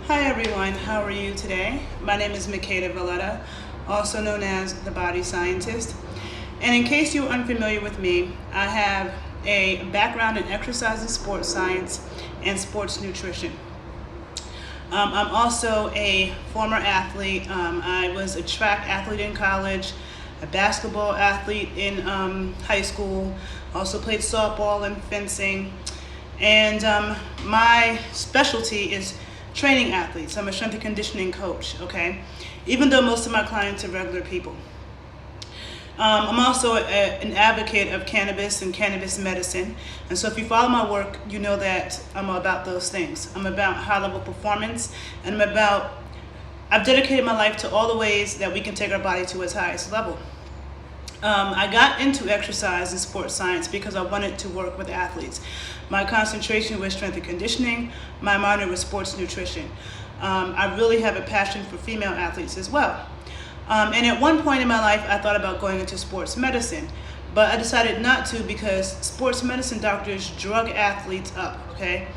Hi everyone, how are you today? My name is Makeda Valletta, also known as the Body Scientist. And in case you're unfamiliar with me, I have a background in exercise and sports science and sports nutrition. I'm also a former athlete. I was a track athlete in college, a basketball athlete in high school, also played softball and fencing. And my specialty is training athletes. I'm a strength and conditioning coach, okay? Even though most of my clients are regular people. I'm also an advocate of cannabis and cannabis medicine. And so if you follow my work, you know that I'm about those things. I'm about high-level performance, and I've dedicated my life to all the ways that we can take our body to its highest level. I got into exercise and sports science because I wanted to work with athletes. My concentration was strength and conditioning. My minor was sports nutrition. I really have a passion for female athletes as well. And at one point in my life, I thought about going into sports medicine, but I decided not to because sports medicine doctors drug athletes up, okay?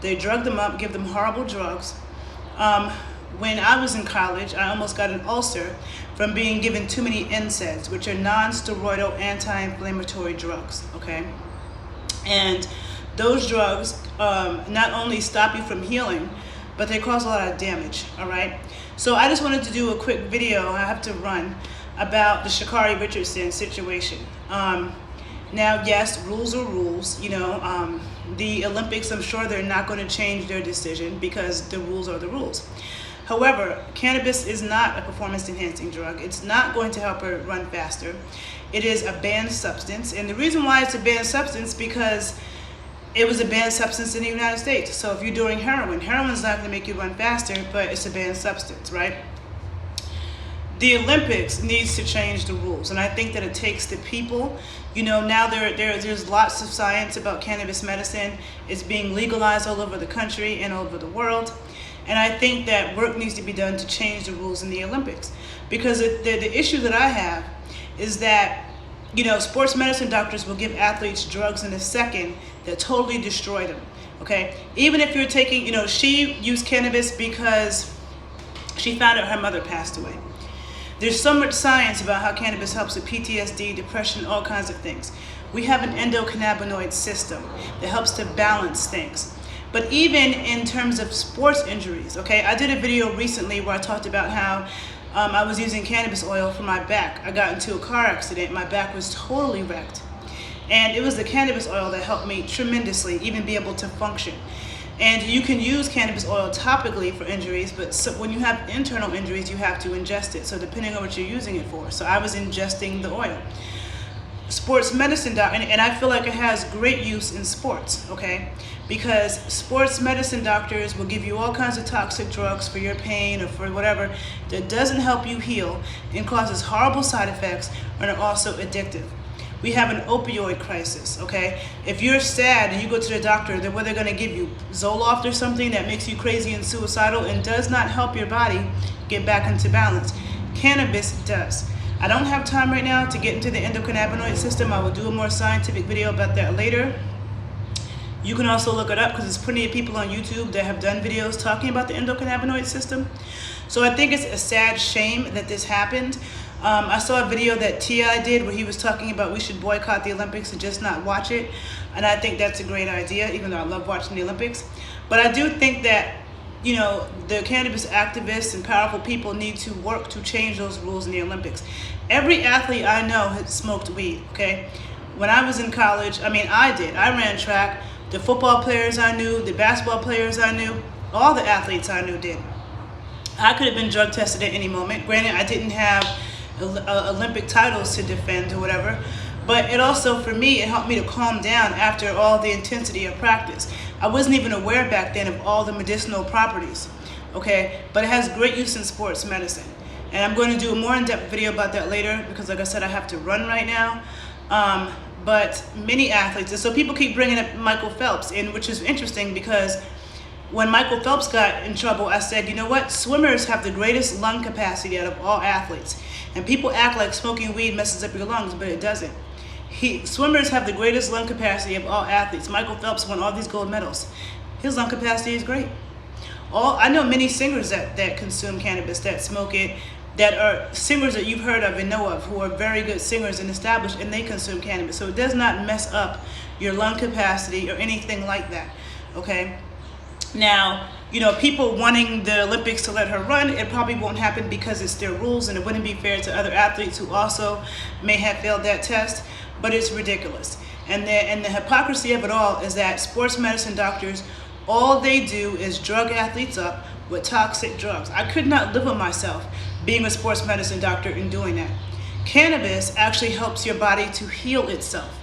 They drug them up, give them horrible drugs. When I was in college, I almost got an ulcer from being given too many NSAIDs, which are non-steroidal anti-inflammatory drugs, okay? And those drugs not only stop you from healing, but they cause a lot of damage, all right? So I just wanted to do a quick video, I have to run, about the Sha'Carri Richardson situation. Now, yes, rules are rules, you know. The Olympics, I'm sure they're not going to change their decision because the rules are the rules. However, cannabis is not a performance-enhancing drug. It's not going to help her run faster. It is a banned substance, and the reason why it's a banned substance because it was a banned substance in the United States. So if you're doing heroin's not going to make you run faster, but it's a banned substance, right? The Olympics needs to change the rules, and I think that it takes the people. You know, now there's lots of science about cannabis medicine. It's being legalized all over the country and all over the world. And I think that work needs to be done to change the rules in the Olympics. Because the issue that I have is that, you know, sports medicine doctors will give athletes drugs in a second that totally destroy them, okay? Even if you're taking, you know, she used cannabis because she found out her mother passed away. There's so much science about how cannabis helps with PTSD, depression, all kinds of things. We have an endocannabinoid system that helps to balance things. But even in terms of sports injuries, okay, I did a video recently where I talked about how I was using cannabis oil for my back. I got into a car accident, my back was totally wrecked. And it was the cannabis oil that helped me tremendously, even be able to function. And you can use cannabis oil topically for injuries, but when you have internal injuries, you have to ingest it. So depending on what you're using it for. So I was ingesting the oil. Sports medicine, and I feel like it has great use in sports, okay? Because sports medicine doctors will give you all kinds of toxic drugs for your pain or for whatever that doesn't help you heal and causes horrible side effects and are also addictive. We have an opioid crisis, okay? If you're sad and you go to the doctor, they're going to give you Zoloft or something that makes you crazy and suicidal and does not help your body get back into balance. Cannabis does. I don't have time right now to get into the endocannabinoid system. I will do a more scientific video about that later. You can also look it up because there's plenty of people on YouTube that have done videos talking about the endocannabinoid system. So I think it's a sad shame that this happened. I saw a video that T.I. did where he was talking about we should boycott the Olympics and just not watch it. And I think that's a great idea, even though I love watching the Olympics. But I do think that, you know, the cannabis activists and powerful people need to work to change those rules in the Olympics. Every athlete I know has smoked weed, okay? When I was in college, I mean, I did. I ran track. The football players I knew, the basketball players I knew, all the athletes I knew did. I could have been drug tested at any moment. Granted, I didn't have Olympic titles to defend or whatever, but it also, for me, it helped me to calm down after all the intensity of practice. I wasn't even aware back then of all the medicinal properties, okay? But it has great use in sports medicine. And I'm going to do a more in-depth video about that later because, like I said, I have to run right now. But many athletes, and so people keep bringing up Michael Phelps, and which is interesting because when Michael Phelps got in trouble, I said, you know what? Swimmers have the greatest lung capacity out of all athletes. And people act like smoking weed messes up your lungs, but it doesn't. Swimmers have the greatest lung capacity of all athletes. Michael Phelps won all these gold medals. His lung capacity is great. I know many singers that consume cannabis, that smoke it, that are singers that you've heard of and know of, who are very good singers and established, and they consume cannabis. So it does not mess up your lung capacity or anything like that, okay? Now, you know, people wanting the Olympics to let her run, it probably won't happen because it's their rules, and it wouldn't be fair to other athletes who also may have failed that test, but it's ridiculous. And the hypocrisy of it all is that sports medicine doctors, all they do is drug athletes up with toxic drugs. I could not live with myself being a sports medicine doctor and doing that. Cannabis actually helps your body to heal itself.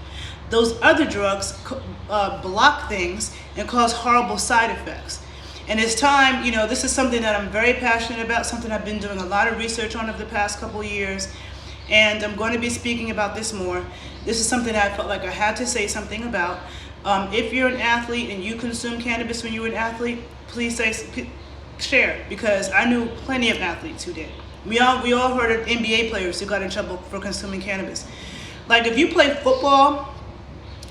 Those other drugs block things and cause horrible side effects. And it's time, you know, this is something that I'm very passionate about, something I've been doing a lot of research on over the past couple of years, and I'm going to be speaking about this more. This is something I felt like I had to say something about. If you're an athlete and you consume cannabis when you were an athlete, please share, because I knew plenty of athletes who did. We all heard of NBA players who got in trouble for consuming cannabis. Like, if you play football,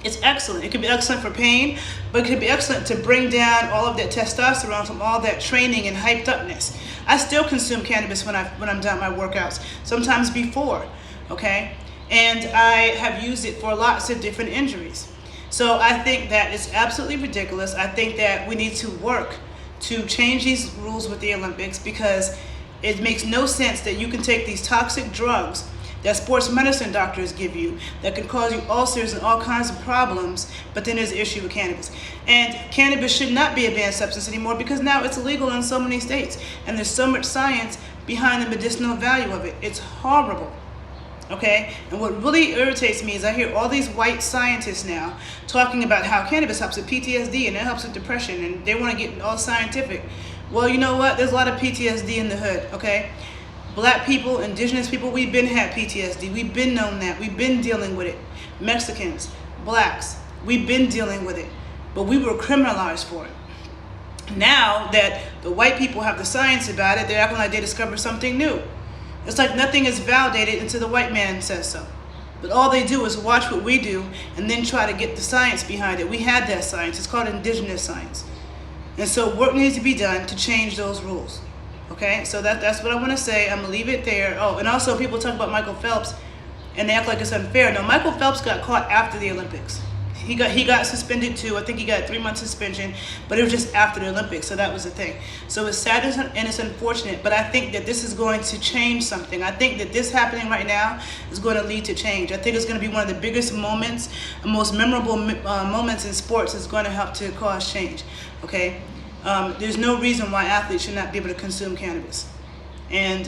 it's excellent. It could be excellent for pain, but it could be excellent to bring down all of that testosterone from all that training and hyped upness. I still consume cannabis when I'm done my workouts, sometimes before, okay? And I have used it for lots of different injuries. So I think that it's absolutely ridiculous. I think that we need to work to change these rules with the Olympics, because it makes no sense that you can take these toxic drugs that sports medicine doctors give you that can cause you ulcers and all kinds of problems, but then there's the issue with cannabis. And cannabis should not be a banned substance anymore, because now it's illegal in so many states, and there's so much science behind the medicinal value of it. It's horrible, okay? And what really irritates me is I hear all these white scientists now talking about how cannabis helps with PTSD and it helps with depression, and they want to get all scientific. Well, you know what? There's a lot of PTSD in the hood, okay? Black people, indigenous people, we've been had PTSD. We've been known that. We've been dealing with it. Mexicans, blacks, we've been dealing with it. But we were criminalized for it. Now that the white people have the science about it, they're acting like they discovered something new. It's like nothing is validated until the white man says so. But all they do is watch what we do and then try to get the science behind it. We had that science. It's called indigenous science. And so work needs to be done to change those rules. Okay, so that's what I want to say. I'm going to leave it there. Oh, and also people talk about Michael Phelps and they act like it's unfair. No, Michael Phelps got caught after the Olympics. He got suspended too. I think he got 3 months suspension, but it was just after the Olympics, so that was the thing. So it's sad and it's unfortunate, but I think that this is going to change something. I think that this happening right now is going to lead to change. I think it's going to be one of the biggest moments, most memorable moments in sports. Is going to help to cause change, okay? There's no reason why athletes should not be able to consume cannabis. And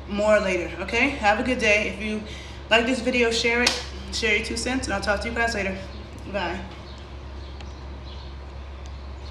more later, okay? Have a good day. If you like this video, share it. Share your 2 cents, and I'll talk to you guys later. Bye.